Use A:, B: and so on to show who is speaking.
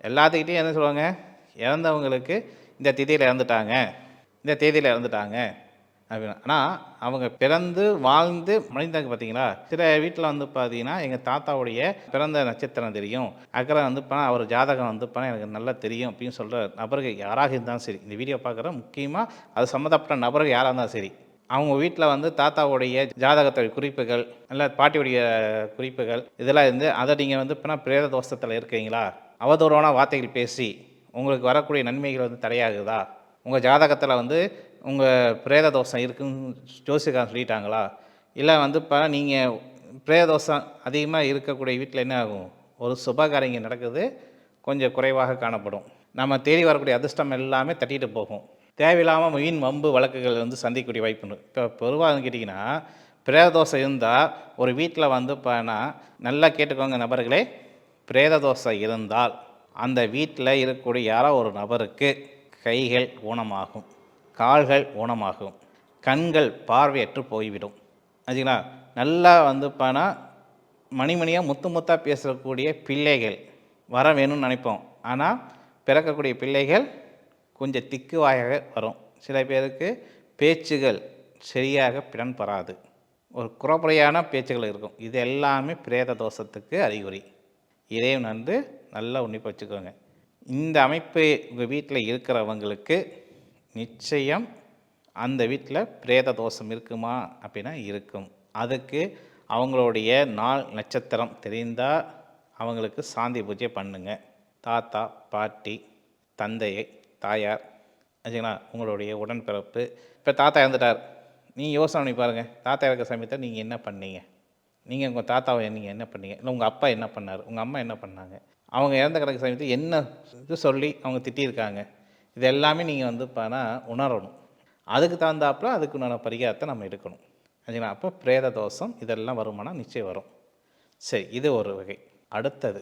A: எல்லாத்துக்கிட்டையும் என்ன சொல்லுவாங்க, இறந்தவங்களுக்கு இந்த திதியில் இறந்துட்டாங்க, இந்த தேதியில் இறந்துட்டாங்க அப்படின்னு. ஆனால் அவங்க பிறந்து வாழ்ந்து மனிதனுக்கு பார்த்தீங்களா, சில வீட்டில் வந்து பார்த்தீங்கன்னா எங்கள் தாத்தாவுடைய பிறந்த நட்சத்திரம் தெரியும், அக்கறை வந்து அவர் ஜாதகம் வந்து எனக்கு நல்லா தெரியும் அப்படின்னு சொல்கிற நபர்கள் யாராக இருந்தாலும் சரி, இந்த வீடியோ பார்க்குற முக்கியமாக அது சம்மந்தப்பட்ட நபர்கள் யாராக இருந்தாலும் சரி, அவங்க வீட்டில் வந்து தாத்தாவுடைய ஜாதகத்துடைய குறிப்புகள் இல்லை பாட்டியுடைய குறிப்புகள் இதெல்லாம் இருந்து அதை நீங்கள் வந்து பிரேத தோஷத்தில் இருக்கீங்களா, அவதூறான வார்த்தைகள் பேசி உங்களுக்கு வரக்கூடிய நன்மைகள் வந்து தடையாகுதா, உங்கள் ஜாதகத்தில் வந்து உங்கள் பிரேத தோஷம் இருக்குன்னு ஜோசியக்காரன் சொல்லிட்டாங்களா, இல்லை வந்து நீங்கள் பிரேத தோஷம் அதிகமாக இருக்கக்கூடிய வீட்டில் என்ன ஆகும், ஒரு சுபகாரியங்கள் நடக்குது கொஞ்சம் குறைவாக காணப்படும், நம்ம தேடி வரக்கூடிய அதிர்ஷ்டம் எல்லாமே தட்டிட்டு போகும், தேவையில்லாமல் வீண் வம்பு வழக்குகள் வந்து சந்திக்கக்கூடிய வாய்ப்பு. இப்போ பொதுவாக கேட்டிங்கன்னா பிரேத தோஷம் இருந்தால் ஒரு வீட்டில் வந்து நல்லா கேட்டுக்கோங்க நபர்களே, பிரேத தோஷம் இருந்தால் அந்த வீட்டில் இருக்கக்கூடிய யாரோ ஒரு நபருக்கு கைகள் ஊனமாகும், கால்கள் ஊனமாகும், கண்கள் பார்வையற்று போய்விடும். ஆச்சுங்களா, நல்லா வந்து மணிமணியாக முத்து முத்தாக பேசக்கூடிய பிள்ளைகள் வர வேணும்னு நினைப்போம், ஆனால் பிறக்கக்கூடிய பிள்ளைகள் கொஞ்சம் திக்குவாயாக வரும், சில பேருக்கு பேச்சுகள் சரியாக பிடன்பெறாது, ஒரு குறைபறையான பேச்சுகள் இருக்கும். இது எல்லாமே பிரேத தோஷத்துக்கு அறிகுறி. இதையும் வந்து நல்லா உன்னிப்பாக வச்சுக்கோங்க. இந்த அமைப்பு உங்கள் வீட்டில் இருக்கிறவங்களுக்கு நிச்சயம் அந்த வீட்டில் பிரேத தோஷம் இருக்குமா அப்படின்னா இருக்கும். அதுக்கு அவங்களுடைய நாள் நட்சத்திரம் தெரிந்தால் அவங்களுக்கு சாந்தி பூஜை பண்ணுங்க. தாத்தா பாட்டி தந்தையை தாயார் ஆச்சுங்களா, உங்களுடைய உடன்பிறப்பு. இப்போ தாத்தா இறந்துட்டார், நீங்கள் யோசனை பண்ணி பாருங்கள், தாத்தா இறக்க சமயத்தில் நீங்கள் என்ன பண்ணீங்க, நீங்கள் உங்கள் தாத்தாவை நீங்கள் என்ன பண்ணீங்க, இல்லை உங்கள் அப்பா என்ன பண்ணார், உங்கள் அம்மா என்ன பண்ணாங்க, அவங்க இறந்த கிடக்க சமயத்தில் என்ன இது சொல்லி அவங்க திட்டியிருக்காங்க, இது எல்லாமே நீங்கள் வந்து உணரணும். அதுக்கு தகுந்தாப்புல அதுக்குண்டான பரிகாரத்தை நம்ம எடுக்கணும் ஆச்சுங்களா. அப்போ பிரேத தோஷம் இதெல்லாம் வருமானா நிச்சயம் வரும். சரி, இது ஒரு வகை. அடுத்தது